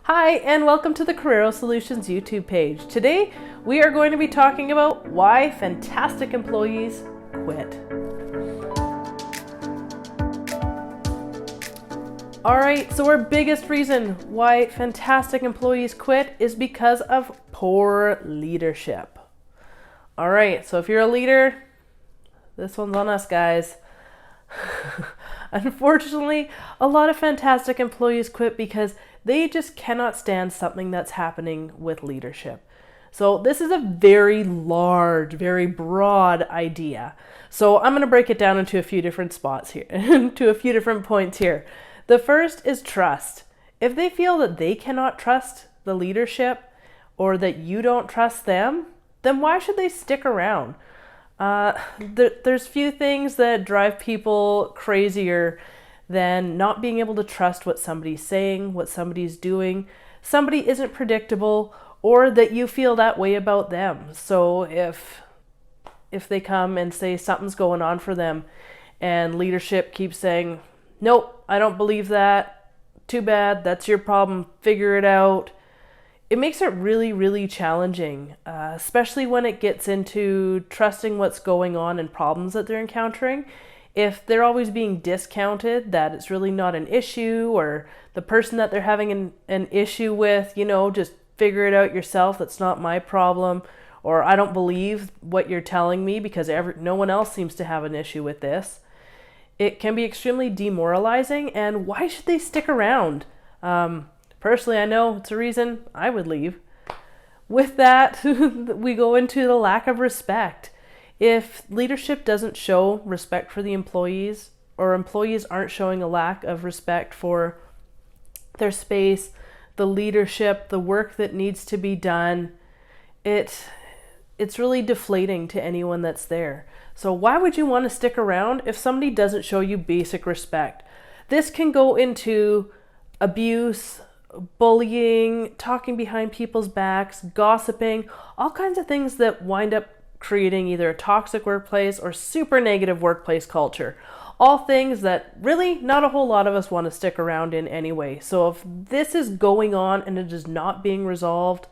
Hi, and welcome to the Korero Solutions YouTube page. Today, we are going to be talking about why fantastic employees quit. Alright, so our biggest reason why fantastic employees quit is because of poor leadership. Alright, so if you're a leader, this one's on us, guys. Unfortunately, a lot of fantastic employees quit because they just cannot stand something that's happening with leadership. So this is a very large, very broad idea. So I'm going to break it down into a few different spots here, to a few different points here. The first is trust. If they feel that they cannot trust the leadership or that you don't trust them, then why should they stick around? There's few things that drive people crazier than not being able to trust what somebody's saying, what somebody's doing. Somebody isn't predictable, or that you feel that way about them. So if they come and say something's going on for them and leadership keeps saying, nope, I don't believe that, too bad, that's your problem, figure it out. It makes it really, really challenging, especially when it gets into trusting what's going on and problems that they're encountering. If they're always being discounted, that it's really not an issue, or the person that they're having an issue with, just figure it out yourself, that's not my problem, or I don't believe what you're telling me because no one else seems to have an issue with this. It can be extremely demoralizing, and why should they stick around? Personally, I know it's a reason I would leave. With that, we go into the lack of respect. If leadership doesn't show respect for the employees, or employees aren't showing a lack of respect for their space, the leadership, the work that needs to be done, it's really deflating to anyone that's there. So why would you want to stick around if somebody doesn't show you basic respect? This can go into abuse, bullying, talking behind people's backs, gossiping, all kinds of things that wind up creating either a toxic workplace or super negative workplace culture. All things that really not a whole lot of us want to stick around in anyway. So if this is going on and it is not being resolved,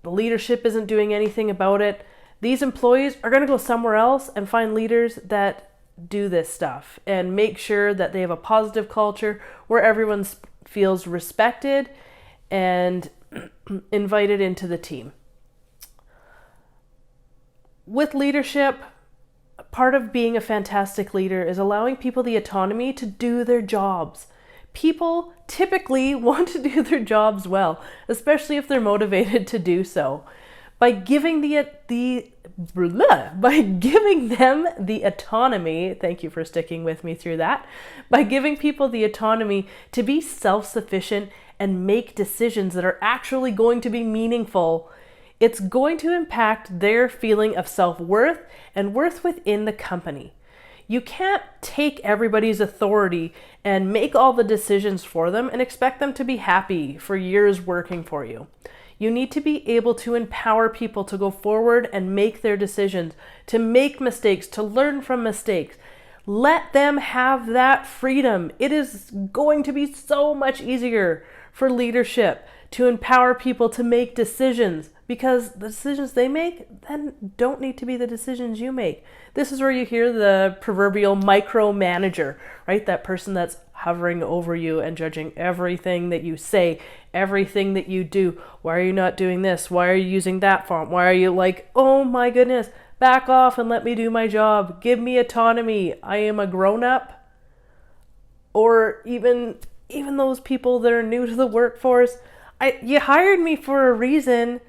the leadership isn't doing anything about it, these employees are going to go somewhere else and find leaders that do this stuff and make sure that they have a positive culture where everyone feels respected and invited into the team. With leadership, part of being a fantastic leader is allowing people the autonomy to do their jobs. People typically want to do their jobs well, especially if they're motivated to do so. By giving them the autonomy, thank you for sticking with me through that, by giving people the autonomy to be self-sufficient and make decisions that are actually going to be meaningful, it's going to impact their feeling of self-worth and worth within the company. You can't take everybody's authority and make all the decisions for them and expect them to be happy for years working for you. You need to be able to empower people to go forward and make their decisions, to make mistakes, to learn from mistakes. Let them have that freedom. It is going to be so much easier for leadership to empower people to make decisions, because the decisions they make then don't need to be the decisions you make. This is where you hear the proverbial micromanager, right? That person that's hovering over you and judging everything that you say, everything that you do. Why are you not doing this? Why are you using that font? Why are you like, oh my goodness, back off and let me do my job. Give me autonomy. I am a grown-up. Or even those people that are new to the workforce. You hired me for a reason.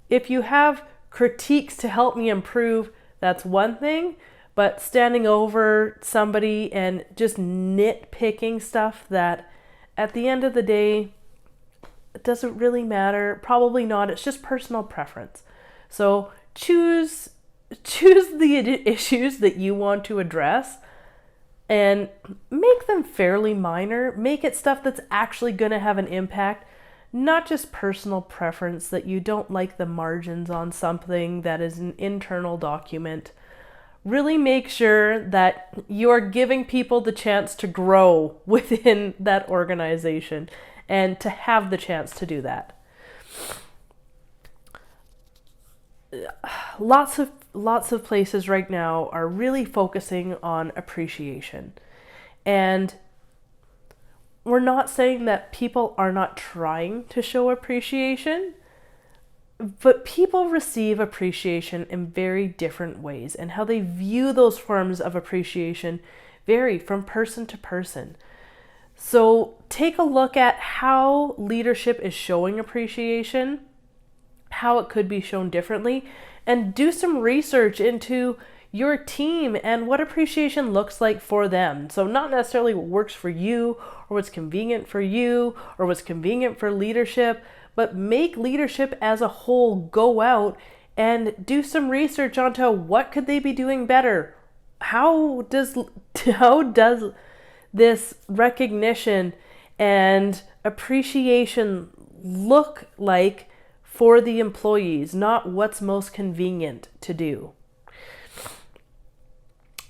If you have critiques to help me improve, that's one thing. But standing over somebody and just nitpicking stuff that at the end of the day, it doesn't really matter. Probably not. It's just personal preference. So choose the issues that you want to address and make them fairly minor. Make it stuff that's actually going to have an impact, not just personal preference that you don't like the margins on something that is an internal document. Really make sure that you are giving people the chance to grow within that organization and to have the chance to do that. Lots of places right now are really focusing on appreciation. And we're not saying that people are not trying to show appreciation, but people receive appreciation in very different ways, and how they view those forms of appreciation vary from person to person. So take a look at how leadership is showing appreciation, how it could be shown differently, and do some research into your team and what appreciation looks like for them. So not necessarily what works for you or what's convenient for you or what's convenient for leadership, but make leadership as a whole go out and do some research onto what could they be doing better. How does this recognition and appreciation look like for the employees, not what's most convenient to do?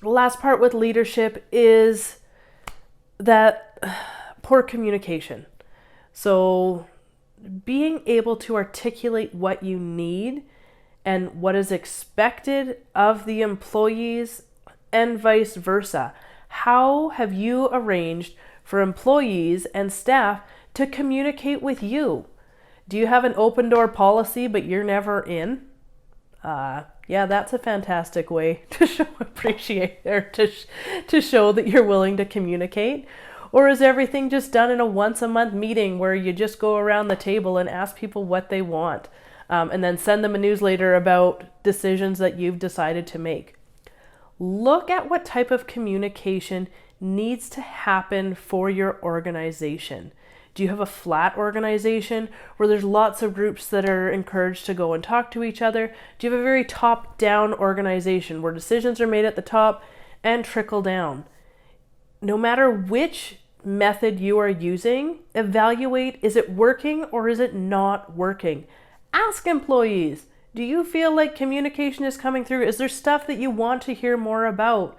The last part with leadership is that poor communication. So being able to articulate what you need and what is expected of the employees and vice versa. How have you arranged for employees and staff to communicate with you? Do you have an open door policy but you're never in? Yeah, that's a fantastic way to show appreciate or to show that you're willing to communicate. Or is everything just done in a once a month meeting where you just go around the table and ask people what they want, and then send them a newsletter about decisions that you've decided to make? Look at what type of communication needs to happen for your organization. Do you have a flat organization where there's lots of groups that are encouraged to go and talk to each other? Do you have a very top-down organization where decisions are made at the top and trickle down? No matter which method you are using, evaluate, is it working or is it not working? Ask employees, do you feel like communication is coming through? Is there stuff that you want to hear more about?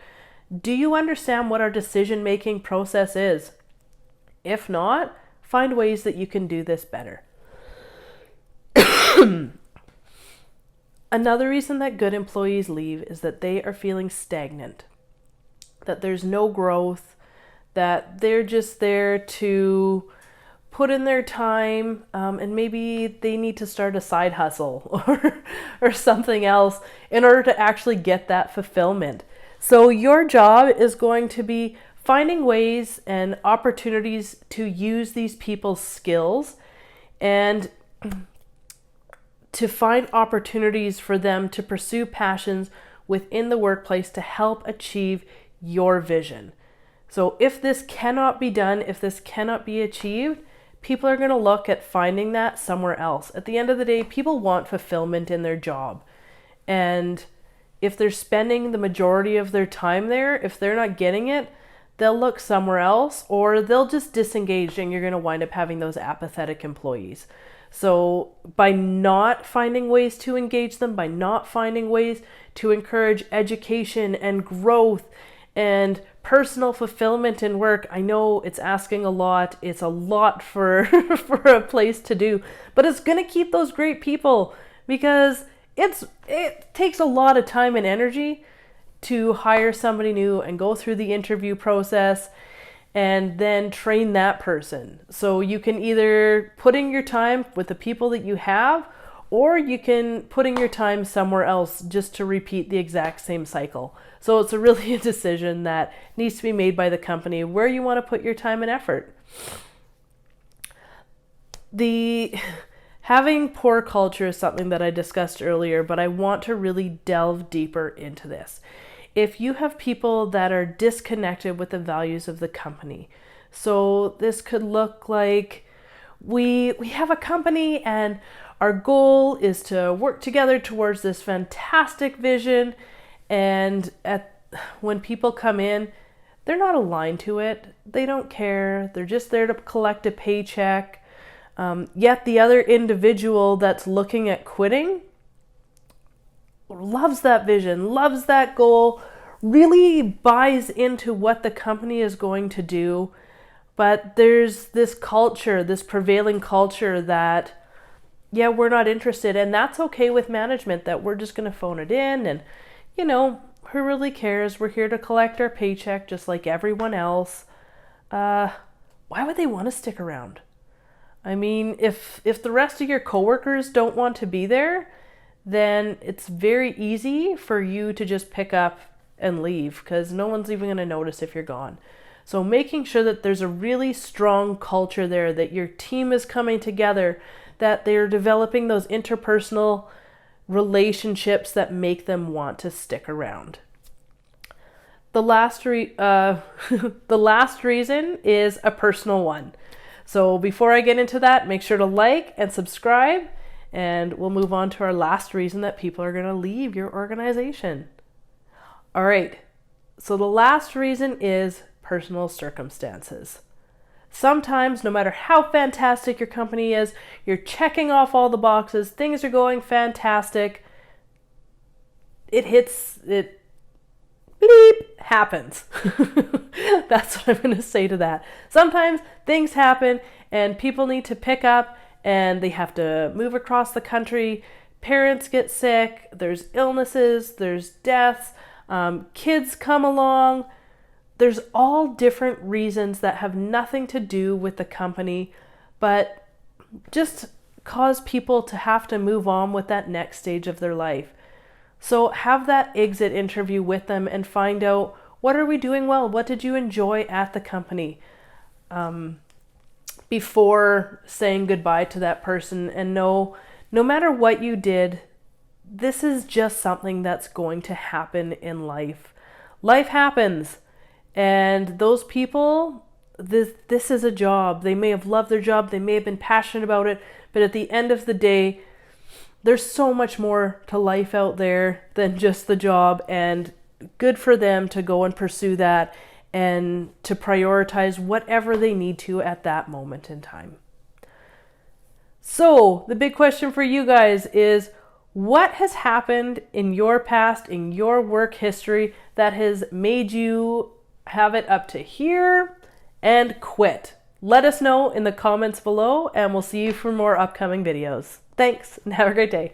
Do you understand what our decision-making process is? If not, find ways that you can do this better. Another reason that good employees leave is that they are feeling stagnant, that there's no growth, that they're just there to put in their time, and maybe they need to start a side hustle or something else in order to actually get that fulfillment. So your job is going to be finding ways and opportunities to use these people's skills and to find opportunities for them to pursue passions within the workplace to help achieve your vision. So if this cannot be done, if this cannot be achieved, people are going to look at finding that somewhere else. At the end of the day, people want fulfillment in their job. And if they're spending the majority of their time there, if they're not getting it, they'll look somewhere else, or they'll just disengage, and you're going to wind up having those apathetic employees. So by not finding ways to engage them, by not finding ways to encourage education and growth and personal fulfillment in work, I know it's asking a lot. It's a lot for a place to do, but it's going to keep those great people, because it takes a lot of time and energy to hire somebody new and go through the interview process and then train that person. So you can either put in your time with the people that you have, or you can put in your time somewhere else just to repeat the exact same cycle. So it's really a decision that needs to be made by the company where you want to put your time and effort. Having poor culture is something that I discussed earlier, but I want to really delve deeper into this. If you have people that are disconnected with the values of the company, so this could look like we have a company and our goal is to work together towards this fantastic vision, and when people come in, they're not aligned to it. They don't care. They're just there to collect a paycheck. Yet the other individual that's looking at quitting loves that vision, loves that goal, really buys into what the company is going to do, But there's this culture, this prevailing culture that, yeah, we're not interested. And that's okay with management, that we're just going to phone it in. And, who really cares? We're here to collect our paycheck just like everyone else. Why would they want to stick around? I mean, if the rest of your coworkers don't want to be there, then it's very easy for you to just pick up and leave, because no one's even going to notice if you're gone. So making sure that there's a really strong culture there, that your team is coming together, that they're developing those interpersonal relationships that make them want to stick around. The last reason is a personal one. So before I get into that, make sure to like and subscribe, and we'll move on to our last reason that people are going to leave your organization. All right. So the last reason is personal circumstances. Sometimes, no matter how fantastic your company is, you're checking off all the boxes, things are going fantastic, it happens. That's what I'm going to say to that. Sometimes things happen and people need to pick up and they have to move across the country. Parents get sick, there's illnesses, there's deaths, kids come along. There's all different reasons that have nothing to do with the company, but just cause people to have to move on with that next stage of their life. So have that exit interview with them and find out, what are we doing well? What did you enjoy at the company? Before saying goodbye to that person, and no matter what you did, this is just something that's going to happen in life. Life happens. And those people, this is a job. They may have loved their job. They may have been passionate about it. But at the end of the day, there's so much more to life out there than just the job. And good for them to go and pursue that and to prioritize whatever they need to at that moment in time. So the big question for you guys is, what has happened in your past, in your work history, that has made you have it up to here and quit? Let us know in the comments below, and we'll see you for more upcoming videos. Thanks, and have a great day.